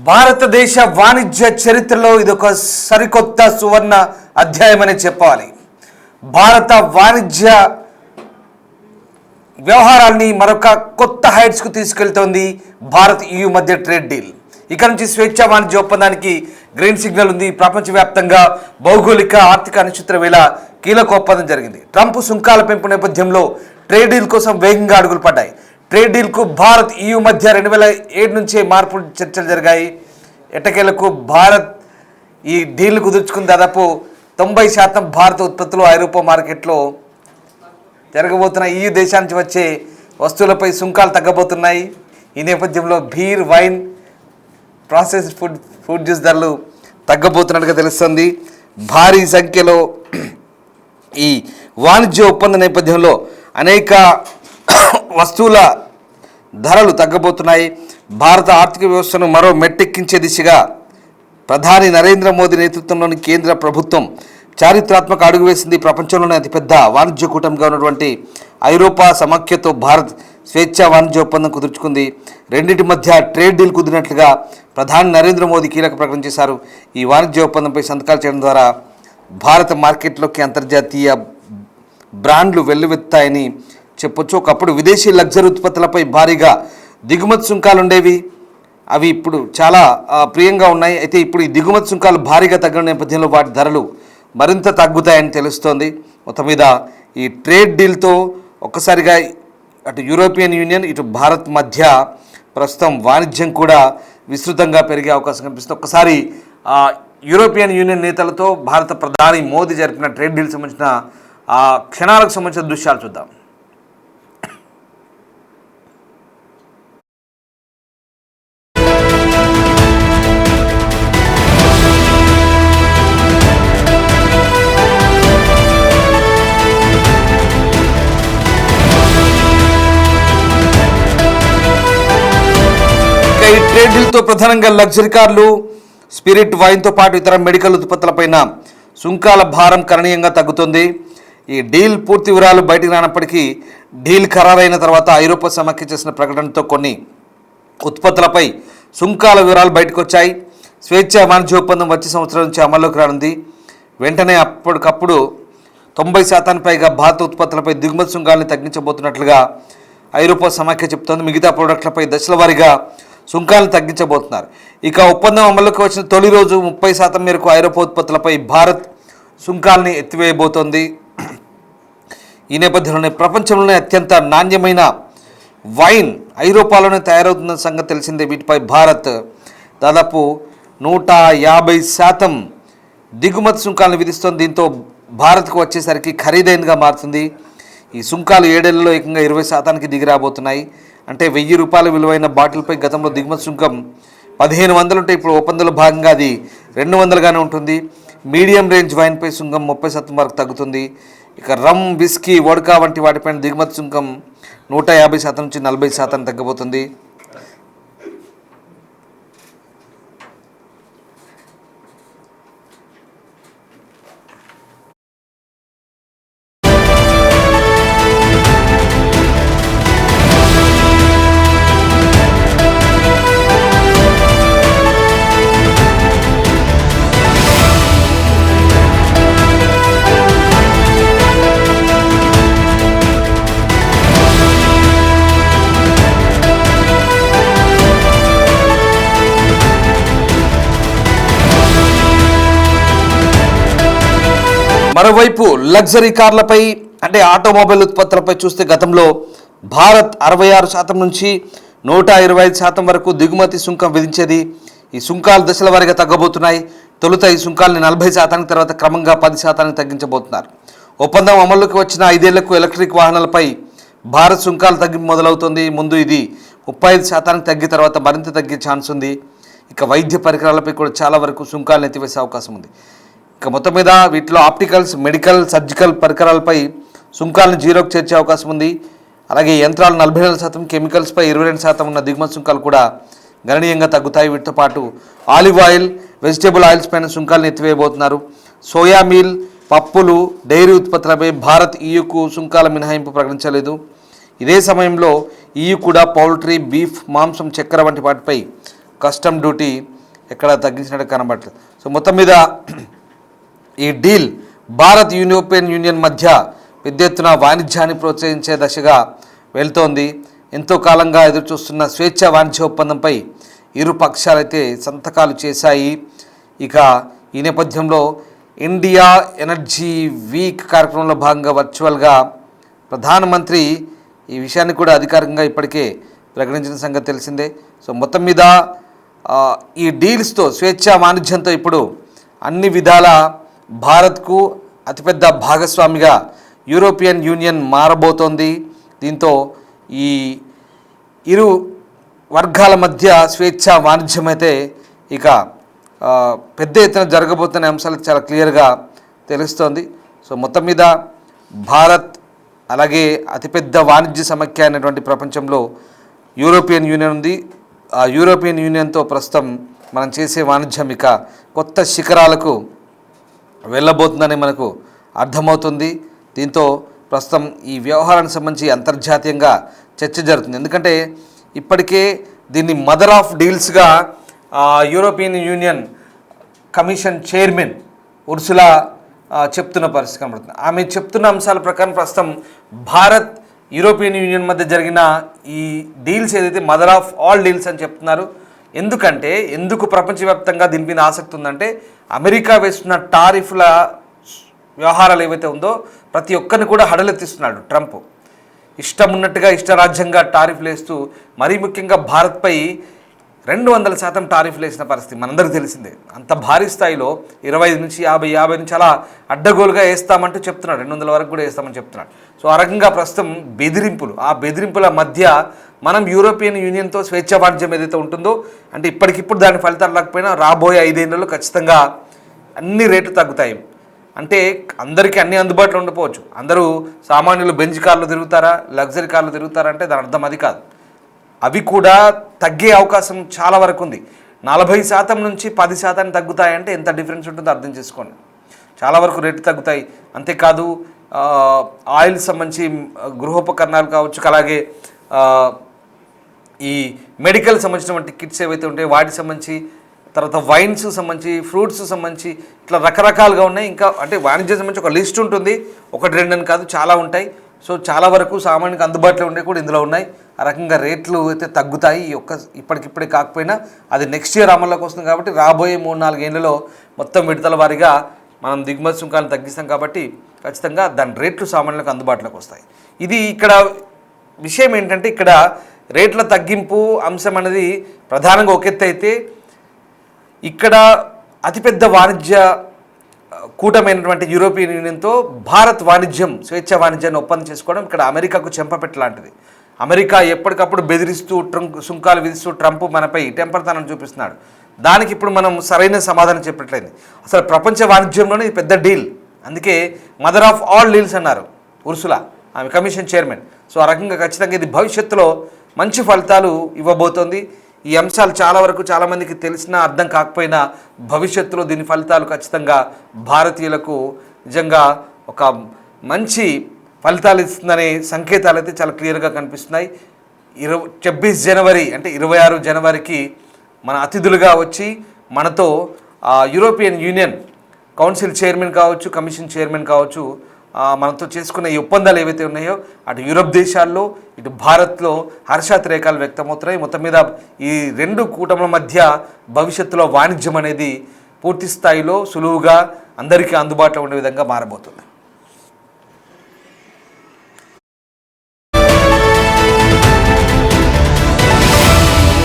భారతదేశ వాణిజ్య చరిత్రలో ఇదొక సరికొత్త సువర్ణ అధ్యాయమని చెప్పాలి. భారత వాణిజ్య వ్యవహారాల్ని మరొక కొత్త హైట్స్కు తీసుకెళ్తోంది భారత్ EU మధ్య ట్రేడ్ డీల్. ఇక నుంచి స్వేచ్ఛా వాణిజ్య ఒప్పందానికి గ్రీన్ సిగ్నల్ ఉంది. ప్రపంచవ్యాప్తంగా భౌగోళిక ఆర్థిక అనిశ్చిత వేళ కీలక ఒప్పందం జరిగింది. ట్రంప్ సుంకాల పెంపు నేపథ్యంలో ట్రేడ్ డీల్ కోసం వేగంగా అడుగులు పడ్డాయి. ట్రేడ్ డీల్కు భారత్ EU మధ్య 2007 నుంచే మార్పులు చర్చలు జరిగాయి. ఎట్టకేలకు భారత్ ఈ డీల్ కుదుర్చుకుని దాదాపు 90% భారత ఉత్పత్తులు ఐరోపా మార్కెట్లో జరగబోతున్న EU దేశాల నుంచి వచ్చే వస్తువులపై సుంకాలు తగ్గబోతున్నాయి. ఈ నేపథ్యంలో beer, wine, processed food juice ధరలు తగ్గబోతున్నట్టుగా తెలుస్తుంది. భారీ సంఖ్యలో ఈ వాణిజ్య ఒప్పంద నేపథ్యంలో అనేక వస్తువుల ధరలు తగ్గబోతున్నాయి. భారత ఆర్థిక వ్యవస్థను మరో మెట్టెక్కించే దిశగా ప్రధాని నరేంద్ర మోదీ నేతృత్వంలోని కేంద్ర ప్రభుత్వం చారిత్రాత్మక అడుగు వేసింది. ప్రపంచంలోనే అతిపెద్ద వాణిజ్య కూటమిగా ఉన్నటువంటి ఐరోపా సమాఖ్యతో భారత్ స్వేచ్ఛా వాణిజ్య ఒప్పందం కుదుర్చుకుంది. రెండింటి మధ్య ట్రేడ్ డీల్ కుదిరినట్లుగా ప్రధాని నరేంద్ర మోదీ కీలక ప్రకటన చేశారు. ఈ వాణిజ్య ఒప్పందంపై సంతకాలు చేయడం ద్వారా భారత మార్కెట్లోకి అంతర్జాతీయ బ్రాండ్లు వెల్లువెత్తాయని చెప్పొచ్చు. ఒకప్పుడు విదేశీ లగ్జరీ ఉత్పత్తులపై భారీగా దిగుమతి సుంకాలు ఉండేవి. అవి ఇప్పుడు చాలా ప్రియంగా ఉన్నాయి. అయితే ఇప్పుడు ఈ దిగుమతి సుంకాలు భారీగా తగ్గిన నేపథ్యంలో వాటి ధరలు మరింత తగ్గుతాయని తెలుస్తోంది. మొత్తం మీద ఈ ట్రేడ్ డీల్తో ఒక్కసారిగా అటు యూరోపియన్ యూనియన్ ఇటు భారత్ మధ్య ప్రస్తుతం వాణిజ్యం కూడా విస్తృతంగా పెరిగే అవకాశం కనిపిస్తుంది. ఒక్కసారి యూరోపియన్ యూనియన్ నేతలతో భారత ప్రధాని మోదీ జరిపిన ట్రేడ్ డీల్ సంబంధించిన క్షణాలకు సంబంధించిన దృశ్యాలు చూద్దాం. ఈ ట్రేడ్ డీల్తో ప్రధానంగా లగ్జరీ కార్లు, స్పిరిట్, వైన్తో పాటు ఇతర మెడికల్ ఉత్పత్తులపైన సుంకాల భారం గణనీయంగా తగ్గుతుంది. ఈ డీల్ పూర్తి వివరాలు బయటికి రానప్పటికీ డీల్ ఖరారైన తర్వాత ఐరోపా సమాఖ్య చేసిన ప్రకటనతో కొన్ని ఉత్పత్తులపై సుంకాల వివరాలు బయటకు వచ్చాయి. స్వేచ్ఛా వాణిజ్య ఒప్పందం వచ్చే సంవత్సరం నుంచి అమల్లోకి రానుంది. వెంటనే అప్పటికప్పుడు 90% పైగా భారత ఉత్పత్తులపై దిగుమతి సుంకాలను తగ్గించబోతున్నట్లుగా ఐరోపా సమాఖ్య చెబుతోంది. మిగతా ప్రోడక్ట్లపై దశల వారీగా సుంకాలను తగ్గించబోతున్నారు. ఇక ఒప్పందం అమలుకి వచ్చిన తొలి రోజు 30% మేరకు ఐరోపా ఉత్పత్తులపై భారత్ సుంకాలని ఎత్తివేయబోతోంది. ఈ నేపథ్యంలోనే ప్రపంచంలోనే అత్యంత నాణ్యమైన వైన్ ఐరోపాలోనే తయారవుతున్న సంగతి తెలిసిందే. వీటిపై భారత్ దాదాపు 150% దిగుమతి సుంకాలను విధిస్తోంది. దీంతో భారత్కు వచ్చేసరికి ఖరీదైనగా మారుతుంది. ఈ సుంకాలు 7 ఏళ్లలో ఏకంగా 20%కి దిగి రాబోతున్నాయి. అంటే 1000 రూపాయల విలువైన బాటిల్పై గతంలో దిగుమతి సుంకం 1500 ఉంటే ఇప్పుడు ఒప్పందంలో భాగంగా అది 200గానే ఉంటుంది. మీడియం రేంజ్ వైన్పై సుంకం 30% వరకు తగ్గుతుంది. ఇక రమ్, విస్కీ, వోడ్కా వంటి వాటిపైన దిగుమతి సుంకం 150% నుంచి 40% తగ్గబోతుంది. మరోవైపు లగ్జరీ కార్లపై అంటే ఆటోమొబైల్ ఉత్పత్తులపై చూస్తే గతంలో భారత్ 66% నుంచి 125% వరకు దిగుమతి సుంకం విధించేది. ఈ సుంకాలు దశల వారీగా తగ్గబోతున్నాయి. తొలుత ఈ సుంకాలని 40%, తర్వాత క్రమంగా 10%కి తగ్గించబోతున్నారు. ఒప్పందం అమల్లోకి వచ్చిన 5 ఏళ్లకు ఎలక్ట్రిక్ వాహనాలపై భారత్ సుంకాలు తగ్గింపు మొదలవుతుంది. ముందు ఇది 35%కి తగ్గి తర్వాత మరింత తగ్గే ఛాన్స్ ఉంది. ఇక వైద్య పరికరాలపై కూడా చాలా వరకు సుంకాలను ఎత్తివేసే అవకాశం ఉంది. ఇక మొత్తం మీద వీటిలో ఆప్టికల్స్, మెడికల్, సర్జికల్ పరికరాలపై సుంకాలను 0కి చేర్చే అవకాశం ఉంది. అలాగే యంత్రాలు 44%, కెమికల్స్పై 22% ఉన్న దిగుమతి సుంకాలు కూడా గణనీయంగా తగ్గుతాయి. వీటితో పాటు ఆలివ్ ఆయిల్, వెజిటేబుల్ ఆయిల్స్ పైన సుంకాలను ఎత్తివేయబోతున్నారు. సోయా మీల్, పప్పులు, డైరీ ఉత్పత్తులపై భారత్ EUకు సుంకాల మినహాయింపు ప్రకటించలేదు. ఇదే సమయంలో EU కూడా పౌల్ట్రీ, బీఫ్, మాంసం, చక్కెర వంటి వాటిపై కస్టమ్ డ్యూటీ ఎక్కడ తగ్గించినట్టు కనబడట్లేదు. సో మొత్తం మీద ఈ డీల్ భారత్ యూరోపియన్ యూనియన్ మధ్య పెద్ద ఎత్తున వాణిజ్యాన్ని ప్రోత్సహించే దశగా వెళ్తోంది. ఎంతో కాలంగా ఎదురుచూస్తున్న స్వేచ్ఛ వాణిజ్య ఒప్పందంపై ఇరు పక్షాలైతే సంతకాలు చేశాయి. ఇక ఈ నేపథ్యంలో ఇండియా ఎనర్జీ వీక్ కార్యక్రమంలో భాగంగా వర్చువల్గా ప్రధానమంత్రి ఈ విషయాన్ని కూడా అధికారికంగా ఇప్పటికే ప్రకటించిన సంగతి తెలిసిందే. సో మొత్తం మీద ఈ డీల్స్తో స్వేచ్ఛ వాణిజ్యంతో ఇప్పుడు అన్ని విధాల భారత్కు అతిపెద్ద భాగస్వామిగా యూరోపియన్ యూనియన్ మారబోతోంది. దీంతో ఈ ఇరు వర్గాల మధ్య స్వేచ్ఛ వాణిజ్యం అయితే ఇక పెద్ద ఎత్తున జరగబోతున్న అంశాలు చాలా క్లియర్గా తెలుస్తోంది. సో మొత్తం మీద భారత్ అలాగే అతిపెద్ద వాణిజ్య సమైక్య అనేటువంటి ప్రపంచంలో యూరోపియన్ యూనియన్ ఉంది. ఆ యూరోపియన్ యూనియన్తో ప్రస్తుతం మనం చేసే వాణిజ్యం ఇక కొత్త శిఖరాలకు వెళ్ళబోతుందని మనకు అర్థమవుతుంది. దీంతో ప్రస్తుతం ఈ వ్యవహారానికి సంబంధించి అంతర్జాతీయంగా చర్చ జరుగుతుంది. ఎందుకంటే ఇప్పటికే దీన్ని మదర్ ఆఫ్ డీల్స్గా European Union commission chairman Ursula చెప్తున్న పరిస్థితి కనబడుతుంది. ఆమె చెప్తున్న అంశాల ప్రకారం ప్రస్తుతం భారత్ యూరోపియన్ యూనియన్ మధ్య జరిగిన ఈ డీల్స్ ఏదైతే మదర్ ఆఫ్ ఆల్ డీల్స్ అని చెప్తున్నారు. ఎందుకు ప్రపంచవ్యాప్తంగా దీని మీద ఆసక్తి ఉందంటే అమెరికా వేస్తున్న టారిఫ్ల వ్యవహారాలు ఏవైతే ఉందో ప్రతి ఒక్కరిని కూడా హడలెత్తిస్తున్నాడు ట్రంప్. ఇష్టం ఉన్నట్టుగా ఇష్టరాజ్యంగా టారిఫ్లు వేస్తూ మరీ ముఖ్యంగా భారత్పై 200% టారిఫ్లు వేసిన పరిస్థితి మనందరికీ తెలిసిందే. అంత భారీ స్థాయిలో 25 నుంచి 50 నుంచి అలా అడ్డగోలుగా వేస్తామంటూ చెప్తున్నాడు. 200 వరకు కూడా వేస్తామని చెప్తున్నాడు. సో ఆ రకంగా ప్రస్తుతం ఆ బెదిరింపుల మధ్య మనం యూరోపియన్ యూనియన్తో స్వేచ్ఛ వాణిజ్యం ఏదైతే ఉంటుందో అంటే ఇప్పటికిప్పుడు దాని ఫలితాలు రాకపోయినా రాబోయే 5 ఏళ్లలో ఖచ్చితంగా అన్ని రేట్లు తగ్గుతాయి. అంటే అందరికీ అన్ని అందుబాటులో ఉండకపోవచ్చు. అందరూ సామాన్యులు బెంజ్ కార్లు తిరుగుతారా, లగ్జరీ కార్లు తిరుగుతారా అంటే దాని అర్థం అది కాదు. అవి కూడా తగ్గే అవకాశం చాలా వరకు ఉంది. 40% నుంచి 10% తగ్గుతాయంటే ఎంత డిఫరెన్స్ ఉంటుందో అర్థం చేసుకోండి. చాలా వరకు రేట్లు తగ్గుతాయి. అంతేకాదు ఆయిల్ సంబంధించి గృహోపకరణాలు కావచ్చు, అలాగే ఈ మెడికల్ సంబంధించినటువంటి కిట్స్ ఏవైతే ఉంటాయో వాటికి సంబంధించి, తర్వాత వైన్స్ సంబంధించి, ఫ్రూట్స్ సంబంధించి ఇట్లా రకరకాలుగా ఉన్నాయి. ఇంకా అంటే వాణిజ్యం సంబంధించి ఒక లిస్ట్ ఉంటుంది. 1-2 అని కాదు, చాలా ఉంటాయి. సో చాలా వరకు సామాన్యునికి అందుబాటులో ఉండే కూడా ఇందులో ఉన్నాయి. ఆ రకంగా రేట్లు అయితే తగ్గుతాయి. ఇప్పటికిప్పుడే కాకపోయినా అది నెక్స్ట్ ఇయర్ అమల్లోకి వస్తుంది కాబట్టి రాబోయే 3-4 ఏళ్లలో మొత్తం విడతల వారీగా మనం దిగుమతి సుంకాలను తగ్గిస్తాం కాబట్టి ఖచ్చితంగా దాని రేట్లు సామాన్యులకు అందుబాటులోకి వస్తాయి. ఇది ఇక్కడ విషయం ఏంటంటే ఇక్కడ రేట్ల తగ్గింపు అంశం అనేది ప్రధానంగా ఒక ఎత్తు అయితే ఇక్కడ అతిపెద్ద వాణిజ్య కూటమైనటువంటి యూరోపియన్ యూనియన్తో భారత్ స్వేచ్ఛ వాణిజ్యాన్ని ఒప్పందం చేసుకోవడం ఇక్కడ అమెరికాకు చెంపపెట్టలాంటిది. అమెరికా ఎప్పటికప్పుడు బెదిరిస్తూ సుంకాలు విధిస్తూ ట్రంప్ మనపై టెంపర్తనం చూపిస్తున్నాడు. దానికి ఇప్పుడు మనం సరైన సమాధానం చెప్పట్లేదు. అసలు ప్రపంచ వాణిజ్యంలోనే ఇది పెద్ద డీల్. అందుకే మదర్ ఆఫ్ ఆల్ డీల్స్ అన్నారు ఉర్సులా, ఆమె కమిషన్ చైర్మన్. సో ఆ రకంగా ఖచ్చితంగా ఇది భవిష్యత్తులో మంచి ఫలితాలు ఇవ్వబోతోంది. ఈ అంశాలు చాలా వరకు చాలామందికి తెలిసినా అర్థం కాకపోయినా భవిష్యత్తులో దీని ఫలితాలు ఖచ్చితంగా భారతీయులకు నిజంగా ఒక మంచి ఫలితాలు ఇస్తుందనే సంకేతాలు అయితే చాలా క్లియర్గా కనిపిస్తున్నాయి. 26 జనవరి అంటే 26 జనవరికి మన అతిథులుగా వచ్చి మనతో యూరోపియన్ యూనియన్ కౌన్సిల్ చైర్మన్ కావచ్చు, కమిషన్ చైర్మన్ కావచ్చు, మనతో చేసుకున్న ఈ ఒప్పందాలు ఏవైతే ఉన్నాయో అటు యూరప్ దేశాల్లో ఇటు భారత్లో హర్షాతిరేకాలు వ్యక్తమవుతున్నాయి. మొత్తం మీద ఈ 2 కూటముల మధ్య భవిష్యత్తులో వాణిజ్యం అనేది పూర్తి స్థాయిలో సులువుగా అందరికీ అందుబాటులో ఉండే విధంగా మారబోతుంది.